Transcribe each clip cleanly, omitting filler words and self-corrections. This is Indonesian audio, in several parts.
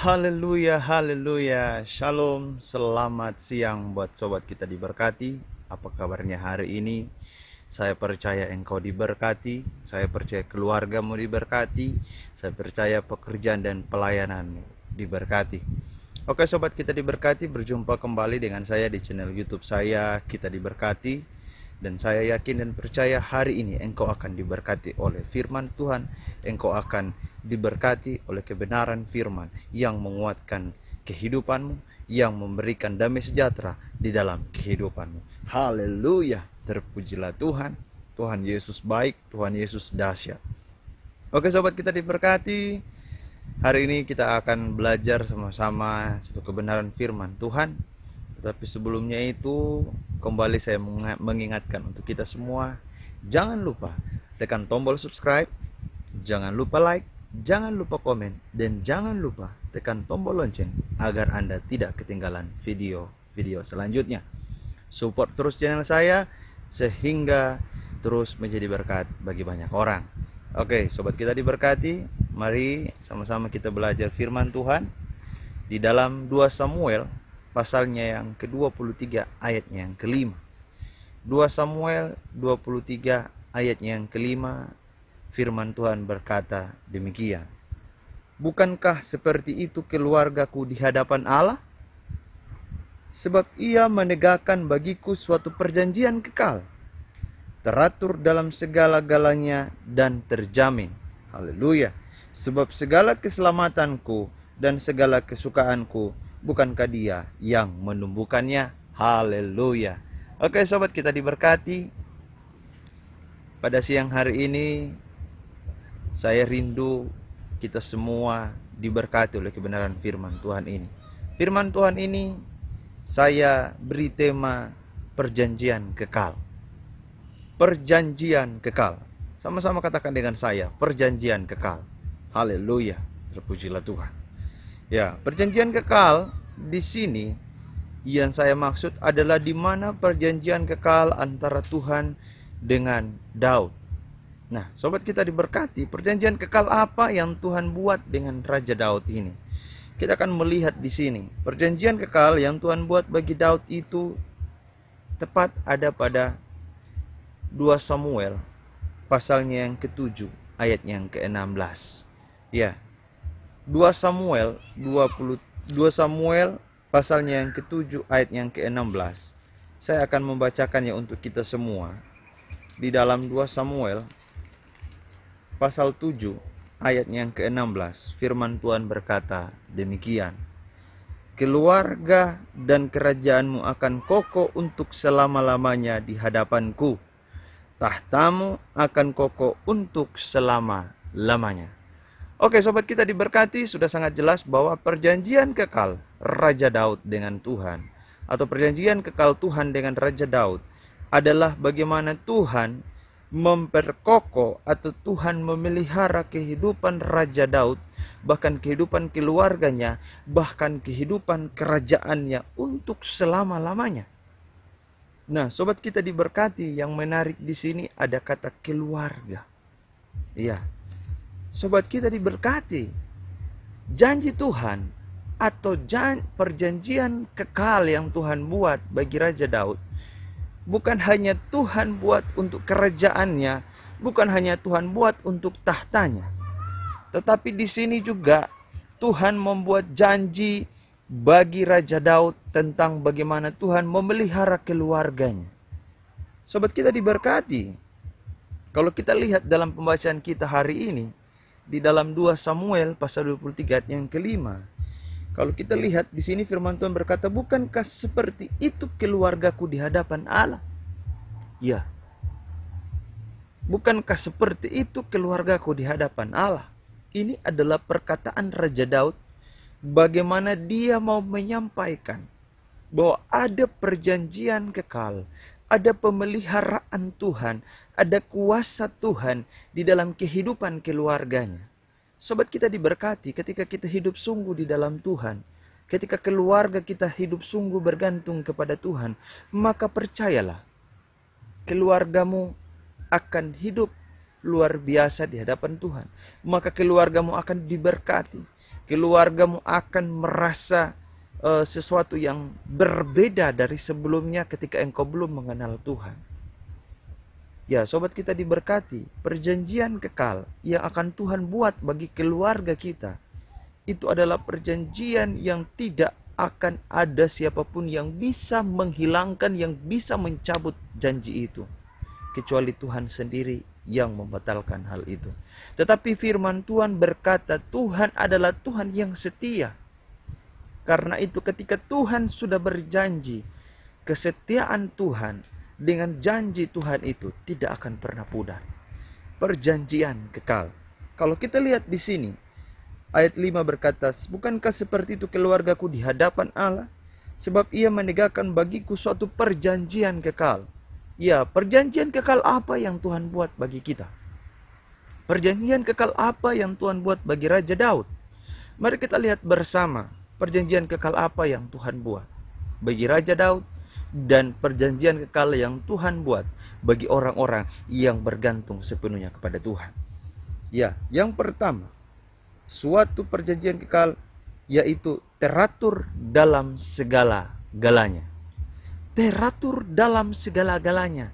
Haleluya, haleluya. Shalom, selamat siang buat sobat kita diberkati. Apa kabarnya hari ini? Saya percaya engkau diberkati. Saya percaya keluargamu diberkati. Saya percaya pekerjaan dan pelayananmu diberkati. Oke sobat kita diberkati, berjumpa kembali dengan saya di channel YouTube saya, Kita Diberkati. Dan saya yakin dan percaya hari ini engkau akan diberkati oleh firman Tuhan. Engkau akan diberkati oleh kebenaran firman yang menguatkan kehidupanmu, yang memberikan damai sejahtera di dalam kehidupanmu. Haleluya, terpujilah Tuhan. Tuhan Yesus baik, Tuhan Yesus dahsyat. Oke sobat kita diberkati, hari ini kita akan belajar sama-sama satu kebenaran firman Tuhan. Tetapi sebelumnya itu, kembali saya mengingatkan untuk kita semua, jangan lupa tekan tombol subscribe, jangan lupa like, jangan lupa komen, dan jangan lupa tekan tombol lonceng agar Anda tidak ketinggalan video-video selanjutnya. Support terus channel saya sehingga terus menjadi berkat bagi banyak orang. Oke, sobat kita diberkati, mari sama-sama kita belajar firman Tuhan di dalam 2 Samuel pasalnya yang ke-23 ayatnya yang ke-5. 2 Samuel 23 ayatnya yang ke-5, firman Tuhan berkata demikian. Bukankah seperti itu keluargaku di hadapan Allah? Sebab ia menegakkan bagiku suatu perjanjian kekal, teratur dalam segala-galanya dan terjamin. Haleluya. Sebab segala keselamatanku dan segala kesukaanku, bukankah dia yang menumbuhkannya? Haleluya. Oke sobat kita diberkati, pada siang hari ini saya rindu kita semua diberkati oleh kebenaran firman Tuhan ini. Firman Tuhan ini saya beri tema perjanjian kekal. Perjanjian kekal. Sama-sama katakan dengan saya, perjanjian kekal. Haleluya, terpujilah Tuhan. Ya, perjanjian kekal di sini yang saya maksud adalah di mana perjanjian kekal antara Tuhan dengan Daud. Nah, sobat kita diberkati, perjanjian kekal apa yang Tuhan buat dengan Raja Daud ini? Kita akan melihat di sini. Perjanjian kekal yang Tuhan buat bagi Daud itu tepat ada pada 2 Samuel pasalnya yang ke-7 ayatnya yang ke-16. Ya. 2 Samuel pasalnya yang ke-7 ayat yang ke-16. Saya akan membacakannya untuk kita semua. Di dalam 2 Samuel pasal 7 ayat yang ke-16, firman Tuhan berkata demikian. Keluarga dan kerajaanmu akan kokoh untuk selama-lamanya di hadapanku. Tahtamu akan kokoh untuk selama-lamanya. Oke sobat kita diberkati, sudah sangat jelas bahwa perjanjian kekal Raja Daud dengan Tuhan, atau perjanjian kekal Tuhan dengan Raja Daud, adalah bagaimana Tuhan memperkokoh atau Tuhan memelihara kehidupan Raja Daud, bahkan kehidupan keluarganya, bahkan kehidupan kerajaannya untuk selama-lamanya. Nah sobat kita diberkati, yang menarik di sini ada kata keluarga. Iya. Sobat kita diberkati, janji Tuhan atau perjanjian kekal yang Tuhan buat bagi Raja Daud, bukan hanya Tuhan buat untuk kerajaannya, bukan hanya Tuhan buat untuk tahtanya, tetapi di sini juga Tuhan membuat janji bagi Raja Daud tentang bagaimana Tuhan memelihara keluarganya. Sobat kita diberkati, kalau kita lihat dalam pembacaan kita hari ini, di dalam 2 Samuel pasal 23 ayat yang ke-5. Kalau kita lihat di sini firman Tuhan berkata, bukankah seperti itu keluargaku di hadapan Allah? Ya. Bukankah seperti itu keluargaku di hadapan Allah? Ini adalah perkataan Raja Daud, bagaimana dia mau menyampaikan bahwa ada perjanjian kekal, ada pemeliharaan Tuhan, ada kuasa Tuhan di dalam kehidupan keluarganya. Sobat kita diberkati, ketika kita hidup sungguh di dalam Tuhan, ketika keluarga kita hidup sungguh bergantung kepada Tuhan, maka percayalah, keluargamu akan hidup luar biasa di hadapan Tuhan. Maka keluargamu akan diberkati. Keluargamu akan merasa sesuatu yang berbeda dari sebelumnya ketika engkau belum mengenal Tuhan. Ya, sobat kita diberkati, perjanjian kekal yang akan Tuhan buat bagi keluarga kita, itu adalah perjanjian yang tidak akan ada siapapun yang bisa menghilangkan, yang bisa mencabut janji itu, kecuali Tuhan sendiri yang membatalkan hal itu. Tetapi firman Tuhan berkata, Tuhan adalah Tuhan yang setia. Karena itu ketika Tuhan sudah berjanji, kesetiaan Tuhan dengan janji Tuhan itu tidak akan pernah pudar. Perjanjian kekal. Kalau kita lihat di sini, ayat 5 berkata, bukankah seperti itu keluargaku di hadapan Allah? Sebab ia menegakkan bagiku suatu perjanjian kekal. Ya, perjanjian kekal apa yang Tuhan buat bagi kita? Perjanjian kekal apa yang Tuhan buat bagi Raja Daud? Mari kita lihat bersama perjanjian kekal apa yang Tuhan buat bagi Raja Daud, dan perjanjian kekal yang Tuhan buat bagi orang-orang yang bergantung sepenuhnya kepada Tuhan. Ya, yang pertama, suatu perjanjian kekal yaitu teratur dalam segala-galanya. Teratur dalam segala-galanya.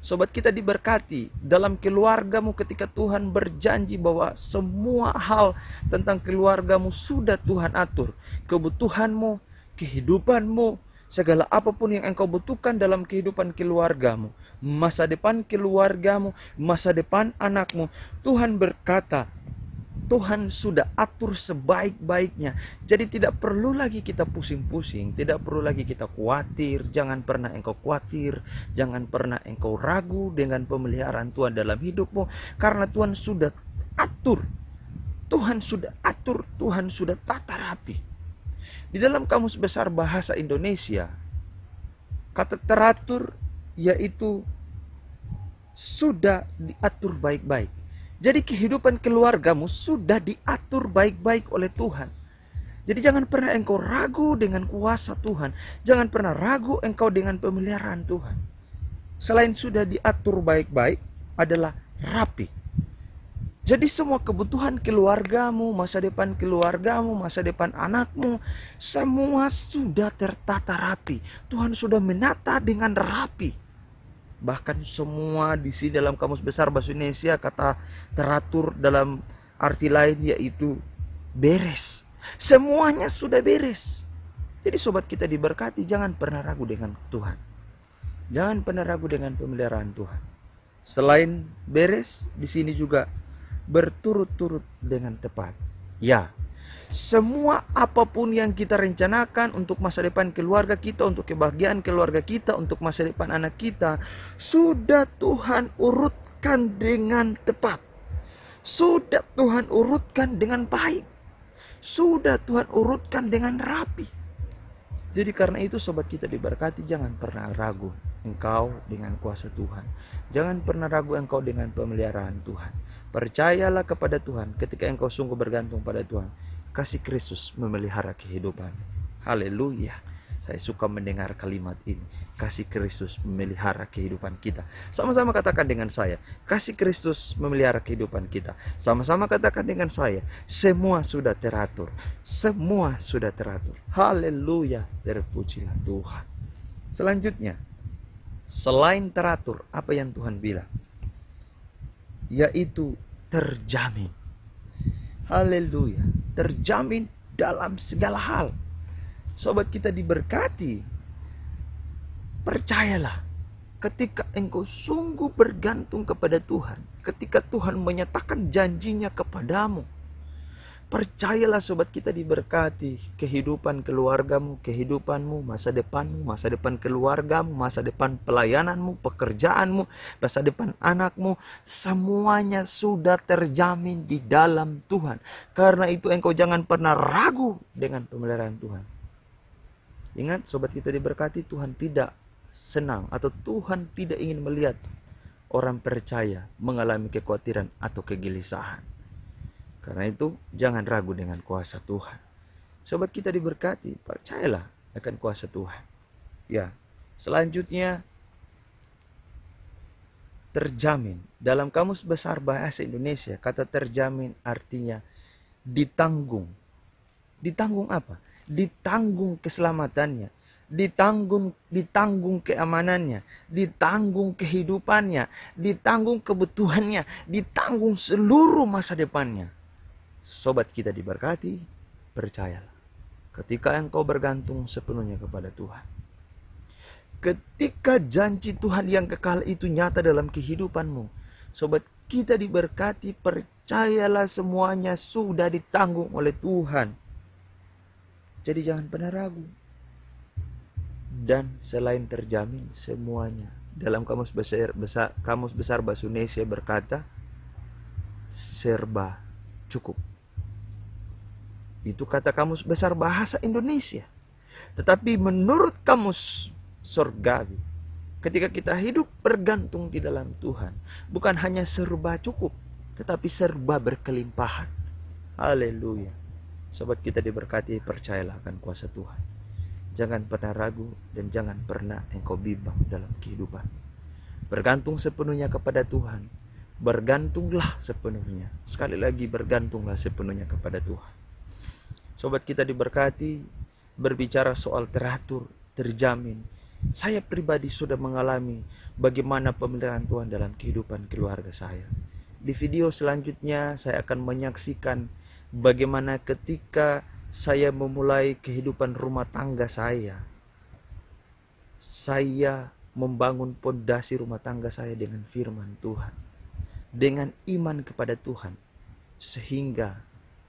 Sobat kita diberkati, dalam keluargamu ketika Tuhan berjanji bahwa semua hal tentang keluargamu sudah Tuhan atur. Kebutuhanmu, kehidupanmu, segala apapun yang engkau butuhkan dalam kehidupan keluargamu, masa depan keluargamu, masa depan anakmu, Tuhan berkata, Tuhan sudah atur sebaik-baiknya. Jadi tidak perlu lagi kita pusing-pusing, tidak perlu lagi kita khawatir. Jangan pernah engkau khawatir, jangan pernah engkau ragu dengan pemeliharaan Tuhan dalam hidupmu, karena Tuhan sudah atur. Tuhan sudah atur, Tuhan sudah tata rapi. Di dalam Kamus Besar Bahasa Indonesia, kata teratur yaitu sudah diatur baik-baik. Jadi kehidupan keluargamu sudah diatur baik-baik oleh Tuhan. Jadi jangan pernah engkau ragu dengan kuasa Tuhan. Jangan pernah ragu engkau dengan pemeliharaan Tuhan. Selain sudah diatur baik-baik, adalah rapi. Jadi semua kebutuhan keluargamu, masa depan keluargamu, masa depan anakmu, semua sudah tertata rapi. Tuhan sudah menata dengan rapi. Bahkan semua di sini dalam Kamus Besar Bahasa Indonesia kata teratur dalam arti lain yaitu beres. Semuanya sudah beres. Jadi sobat kita diberkati, jangan pernah ragu dengan Tuhan. Jangan pernah ragu dengan pemeliharaan Tuhan. Selain beres, di sini juga berturut-turut dengan tepat. Ya, semua apapun yang kita rencanakan untuk masa depan keluarga kita, untuk kebahagiaan keluarga kita, untuk masa depan anak kita, sudah Tuhan urutkan dengan tepat. Sudah Tuhan urutkan dengan baik. Sudah Tuhan urutkan dengan rapi. Jadi karena itu sobat kita diberkati, jangan pernah ragu engkau dengan kuasa Tuhan. Jangan pernah ragu engkau dengan pemeliharaan Tuhan. Percayalah kepada Tuhan ketika engkau sungguh bergantung pada Tuhan. Kasih Kristus memelihara kehidupan. Haleluya. Saya suka mendengar kalimat ini. Kasih Kristus memelihara kehidupan kita. Sama-sama katakan dengan saya. Kasih Kristus memelihara kehidupan kita. Sama-sama katakan dengan saya. Semua sudah teratur. Semua sudah teratur. Haleluya. Terpujilah Tuhan. Selanjutnya, selain teratur, apa yang Tuhan bilang? Yaitu terjamin. Haleluya. Terjamin dalam segala hal. Sobat kita diberkati. Percayalah, ketika engkau sungguh bergantung kepada Tuhan, ketika Tuhan menyatakan janjinya kepadamu, percayalah sobat kita diberkati, kehidupan keluargamu, kehidupanmu, masa depanmu, masa depan keluargamu, masa depan pelayananmu, pekerjaanmu, masa depan anakmu, semuanya sudah terjamin di dalam Tuhan. Karena itu engkau jangan pernah ragu dengan pemeliharaan Tuhan. Ingat sobat kita diberkati, Tuhan tidak senang atau Tuhan tidak ingin melihat orang percaya mengalami kekhawatiran atau kegelisahan. Karena itu jangan ragu dengan kuasa Tuhan. Sobat kita diberkati, percayalah akan kuasa Tuhan. Ya, selanjutnya terjamin. Dalam Kamus Besar Bahasa Indonesia, kata terjamin artinya ditanggung. Ditanggung apa? Ditanggung keselamatannya, ditanggung keamanannya, ditanggung kehidupannya, ditanggung kebutuhannya, ditanggung seluruh masa depannya. Sobat kita diberkati, percayalah. Ketika engkau bergantung sepenuhnya kepada Tuhan, ketika janji Tuhan yang kekal itu nyata dalam kehidupanmu, sobat kita diberkati, percayalah semuanya sudah ditanggung oleh Tuhan. Jadi jangan pernah ragu. Dan selain terjamin semuanya, dalam kamus besar bahasa Indonesia berkata serba cukup. Itu kata kamus besar bahasa Indonesia. Tetapi menurut kamus surgawi, ketika kita hidup bergantung di dalam Tuhan, bukan hanya serba cukup, tetapi serba berkelimpahan. Haleluya. Sobat kita diberkati, percayalah akan kuasa Tuhan. Jangan pernah ragu dan jangan pernah engkau bimbang dalam kehidupan. Bergantung sepenuhnya kepada Tuhan. Bergantunglah sepenuhnya. Sekali lagi, bergantunglah sepenuhnya kepada Tuhan. Sobat kita diberkati, berbicara soal teratur, terjamin. Saya pribadi sudah mengalami bagaimana pemeliharaan Tuhan dalam kehidupan keluarga saya. Di video selanjutnya saya akan menyaksikan bagaimana ketika saya memulai kehidupan rumah tangga saya membangun pondasi rumah tangga saya dengan firman Tuhan, dengan iman kepada Tuhan, sehingga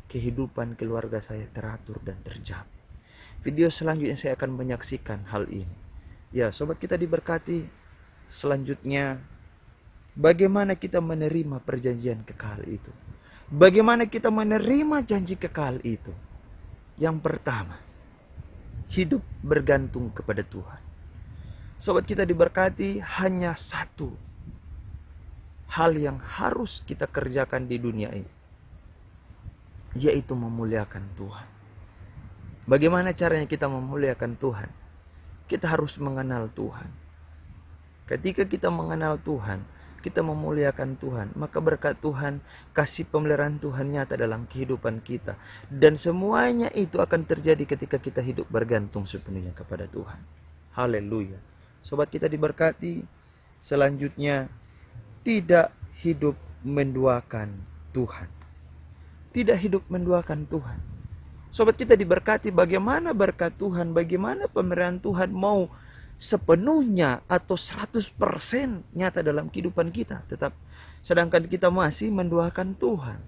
kehidupan keluarga saya teratur dan terjamin. Video selanjutnya saya akan menyaksikan hal ini. Ya, sobat kita diberkati, selanjutnya bagaimana kita menerima perjanjian kekal itu. Bagaimana kita menerima janji kekal itu? Yang pertama, hidup bergantung kepada Tuhan. Sobat kita diberkati, hanya satu hal yang harus kita kerjakan di dunia ini, yaitu memuliakan Tuhan. Bagaimana caranya kita memuliakan Tuhan? Kita harus mengenal Tuhan. Ketika kita mengenal Tuhan, kita memuliakan Tuhan, maka berkat Tuhan, kasih pemeliharaan Tuhan nyata dalam kehidupan kita. Dan semuanya itu akan terjadi ketika kita hidup bergantung sepenuhnya kepada Tuhan. Haleluya. Sobat kita diberkati, selanjutnya tidak hidup menduakan Tuhan. Tidak hidup menduakan Tuhan. Sobat kita diberkati, bagaimana berkat Tuhan, bagaimana pemeliharaan Tuhan mau sepenuhnya atau 100% nyata dalam kehidupan kita, sedangkan kita masih menduakan Tuhan.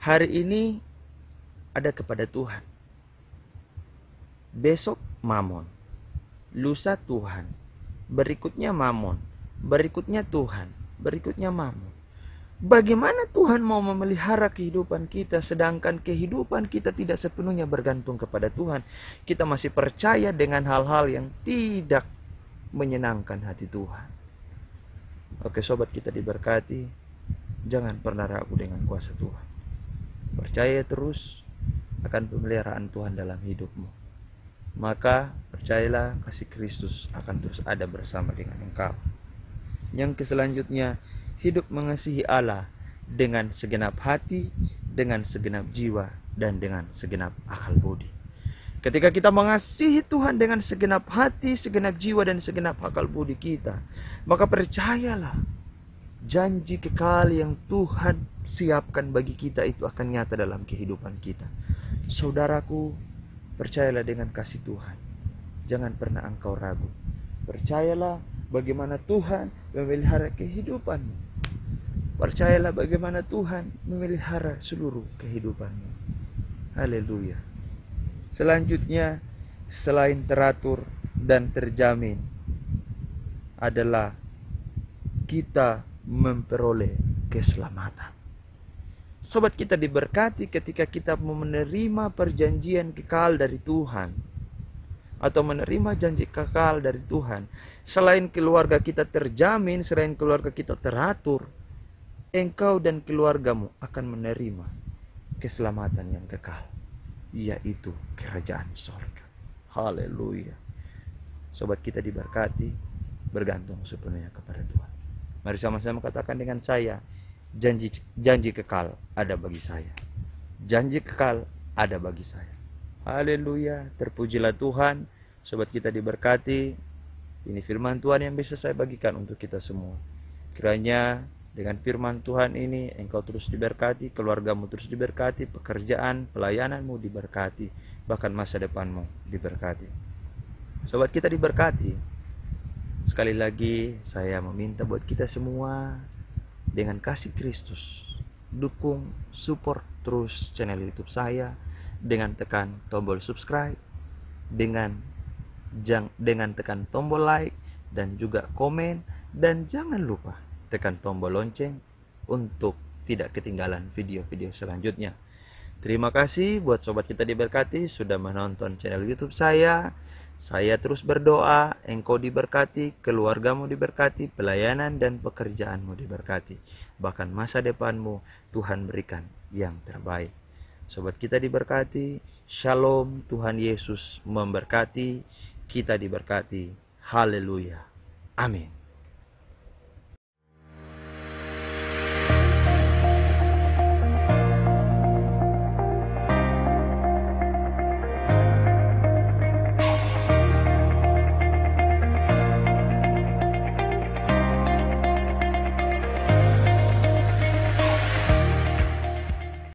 Hari ini ada kepada Tuhan, besok mamon, lusa Tuhan, berikutnya mamon, berikutnya Tuhan, berikutnya mamon. Bagaimana Tuhan mau memelihara kehidupan kita, sedangkan kehidupan kita tidak sepenuhnya bergantung kepada Tuhan? Kita masih percaya dengan hal-hal yang tidak menyenangkan hati Tuhan. Oke, sobat kita diberkati, jangan pernah ragu dengan kuasa Tuhan. Percaya terus akan pemeliharaan Tuhan dalam hidupmu. Maka percayalah, kasih Kristus akan terus ada bersama dengan engkau. Yang selanjutnya, hidup mengasihi Allah dengan segenap hati, dengan segenap jiwa, dan dengan segenap akal budi. Ketika kita mengasihi Tuhan dengan segenap hati, segenap jiwa, dan segenap akal budi kita, maka percayalah, janji kekal yang Tuhan siapkan bagi kita itu akan nyata dalam kehidupan kita. Saudaraku, percayalah dengan kasih Tuhan. Jangan pernah engkau ragu. Percayalah bagaimana Tuhan memelihara kehidupanmu. Percayalah bagaimana Tuhan memelihara seluruh kehidupanmu. Haleluya. Selanjutnya, selain teratur dan terjamin, adalah kita memperoleh keselamatan. Sobat kita diberkati ketika kita menerima perjanjian kekal dari Tuhan, atau menerima janji kekal dari Tuhan. Selain keluarga kita terjamin, selain keluarga kita teratur, engkau dan keluargamu akan menerima keselamatan yang kekal, yaitu kerajaan sorga. Haleluya. Sobat kita diberkati, bergantung sepenuhnya kepada Tuhan. Mari sama-sama katakan dengan saya, janji kekal ada bagi saya. Janji kekal ada bagi saya. Haleluya, terpujilah Tuhan. Sobat kita diberkati. Ini firman Tuhan yang bisa saya bagikan untuk kita semua. Kiranya dengan firman Tuhan ini engkau terus diberkati, keluargamu terus diberkati, pekerjaan, pelayananmu diberkati, bahkan masa depanmu diberkati. Sobat kita diberkati. Sekali lagi saya meminta buat kita semua dengan kasih Kristus, dukung, support terus channel YouTube saya dengan tekan tombol subscribe, dengan tekan tombol like dan juga komen, dan jangan lupa tekan tombol lonceng untuk tidak ketinggalan video-video selanjutnya. Terima kasih buat sobat kita diberkati sudah menonton channel YouTube saya. Saya terus berdoa engkau diberkati, keluargamu diberkati, pelayanan dan pekerjaanmu diberkati, bahkan masa depanmu Tuhan berikan yang terbaik. Sobat kita diberkati, shalom, Tuhan Yesus memberkati, kita diberkati, haleluya, amin.